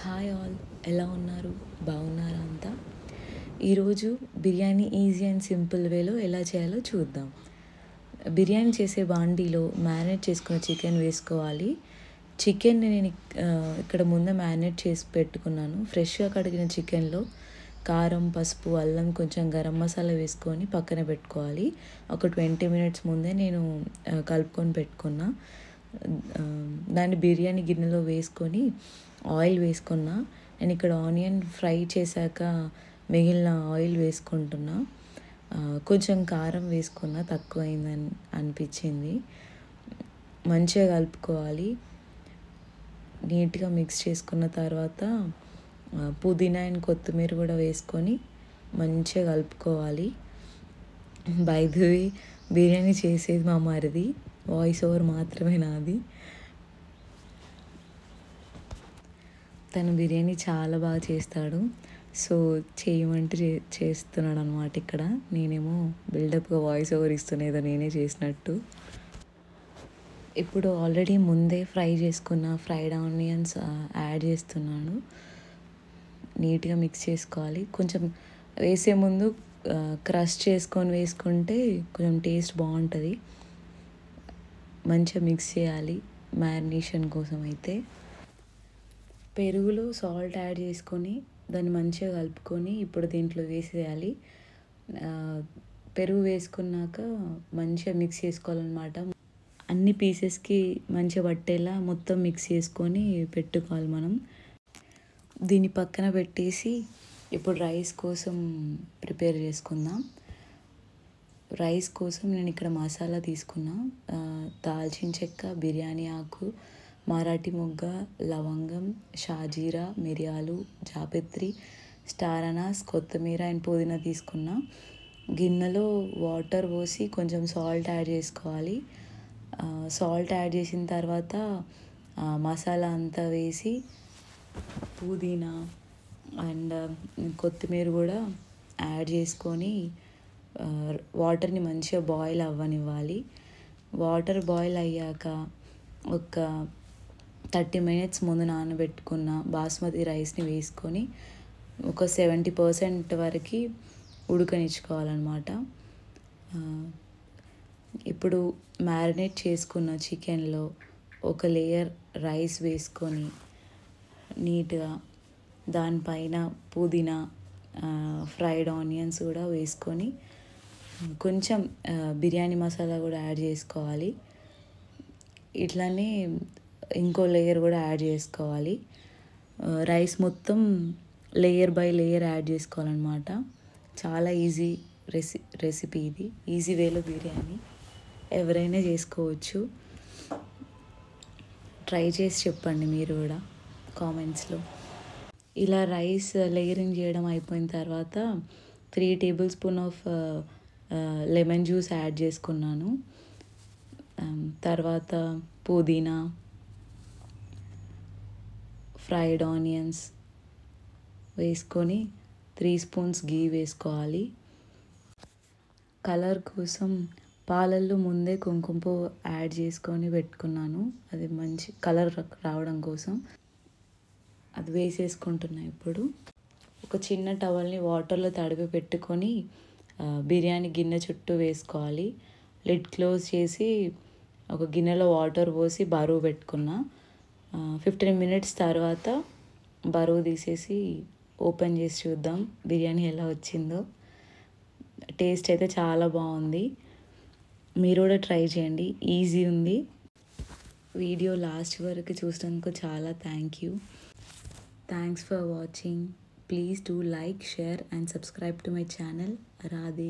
Hi all, ఎలా ఉన్నారు? బాగున్నారా అంతా? ఈరోజు బిర్యానీ ఈజీ అండ్ సింపుల్ వేలో ఎలా చేయాలో చూద్దాం. బిర్యానీ చేసే బాండీలో మ్యారినేట్ చేసుకున్న చికెన్ వేసుకోవాలి. చికెన్ని నేను ఇక్కడ ముందే మ్యారినేట్ చేసి పెట్టుకున్నాను. ఫ్రెష్గా కడిగిన చికెన్లో కారం, పసుపు, అల్లం, కొంచెం గరం మసాలా వేసుకొని పక్కన పెట్టుకోవాలి. ఒక 20 మినిట్స్ ముందే నేను కలుపుకొని పెట్టుకున్నా. దాన్ని బిర్యానీ గిన్నెలో వేసుకొని ఆయిల్ వేసుకున్నా. నేను ఇక్కడ ఆనియన్ ఫ్రై చేశాక మిగిలిన ఆయిల్ వేసుకుంటున్నా. కొంచెం కారం వేసుకున్నా, తక్కువైందని అనిపించింది. మంచిగా కలుపుకోవాలి. నీట్గా మిక్స్ చేసుకున్న తర్వాత పుదీనా అండ్ కొత్తిమీర కూడా వేసుకొని మంచిగా కలుపుకోవాలి. బై ది వే, బిర్యానీ చేసేది మా మరిది, వాయిస్ ఓవర్ మాత్రమే నాది. తను బిర్యానీ చాలా బాగా చేస్తాడు. సో చేయమంటే చేస్తున్నాడు అనమాట. ఇక్కడ నేనేమో బిల్డప్గా వాయిస్ ఓవర్ ఇస్తున్నా, ఏదో నేనే చేసినట్టు. ఇప్పుడు ఆల్రెడీ ముందే ఫ్రై చేసుకున్న ఫ్రైడ్ ఆనియన్స్ యాడ్ చేస్తున్నాను. నీట్గా మిక్స్ చేసుకోవాలి. కొంచెం వేసే ముందు క్రష్ చేసుకొని వేసుకుంటే కొంచెం టేస్ట్ బాగుంటుంది. మంచిగా మిక్స్ చేయాలి మ్యారినేషన్ కోసం. అయితే పెరుగులో సాల్ట్ యాడ్ చేసుకొని దాన్ని మంచిగా కలుపుకొని ఇప్పుడు దీంట్లో వేసేయాలి. పెరుగు వేసుకున్నాక మంచిగా మిక్స్ చేసుకోవాలన్నమాట. అన్ని పీసెస్కి మంచిగా పట్టేలా మొత్తం మిక్స్ చేసుకొని పెట్టుకోవాలి మనం. దీన్ని పక్కన పెట్టేసి ఇప్పుడు రైస్ కోసం ప్రిపేర్ చేసుకుందాం. రైస్ కోసం నేను ఇక్కడ మసాలా తీసుకున్నా. దాల్చిన చెక్క, బిర్యానీ ఆకు, మరాఠీ మొగ్గ, లవంగం, షాజీరా, మిరియాలు, జాపత్రి, స్టార్ అనాస్, కొత్తిమీర అండ్ పుదీనా తీసుకున్నా. గిన్నెలో వాటర్ పోసి కొంచెం సాల్ట్ యాడ్ చేసుకోవాలి. సాల్ట్ యాడ్ చేసిన తర్వాత మసాలా అంతా వేసి పుదీనా అండ్ కొత్తిమీర కూడా యాడ్ చేసుకొని వాటర్ని మంచిగా బాయిల్ అవ్వనివ్వాలి. వాటర్ బాయిల్ అయ్యాక ఒక 30 మినిట్స్ ముందు నానబెట్టుకున్న బాస్మతి రైస్ని వేసుకొని ఒక 70% వరకు ఉడకనిచ్చుకోవాలన్నమాట. ఇప్పుడు మ్యారినేట్ చేసుకున్న చికెన్లో ఒక లేయర్ రైస్ వేసుకొని నీట్గా దానిపైన పుదీనా, ఫ్రైడ్ ఆనియన్స్ కూడా వేసుకొని కొంచెం బిర్యానీ మసాలా కూడా యాడ్ చేసుకోవాలి. ఇట్లానే ఇంకో లేయర్ కూడా యాడ్ చేసుకోవాలి. రైస్ మొత్తం లేయర్ బై లేయర్ యాడ్ చేసుకోవాలన్నమాట. చాలా ఈజీ రెసిపీ ఇది. ఈజీ వేలో బిర్యానీ ఎవరైనా చేసుకోవచ్చు. ట్రై చేసి చెప్పండి మీరు కూడా కామెంట్స్లో. ఇలా రైస్ లేయరింగ్ చేయడం అయిపోయిన తర్వాత 3 table spoon of lemon juice add చేసుకున్నాను. తర్వాత పుదీనా, ఫ్రైడ్ ఆనియన్స్ వేసుకొని 3 స్పూన్స్ గీ వేసుకోవాలి. కలర్ కోసం పాలల్లో ముందే కుంకుమ పువ్వు యాడ్ చేసుకొని పెట్టుకున్నాను. అది మంచి కలర్ రావడం కోసం అది వేసేసుకుంటున్నా. ఇప్పుడు ఒక చిన్న టవల్ని వాటర్లో తడిపి పెట్టుకొని బిర్యానీ గిన్నె చుట్టూ వేసుకోవాలి. లిడ్ క్లోజ్ చేసి ఒక గిన్నెలో వాటర్ పోసి బరువు పెట్టుకున్నా. 15 మినిట్స్ తర్వాత బరువు తీసేసి ఓపెన్ చేసి చూద్దాం బిర్యానీ ఎలా వచ్చిందో. టేస్ట్ అయితే చాలా బాగుంది. మీరు కూడా ట్రై చేయండి, ఈజీ ఉంది. వీడియో లాస్ట్ వరకు చూసినందుకు చాలా thank you. Thanks for watching. Please do like, share and subscribe to my channel. Radhe.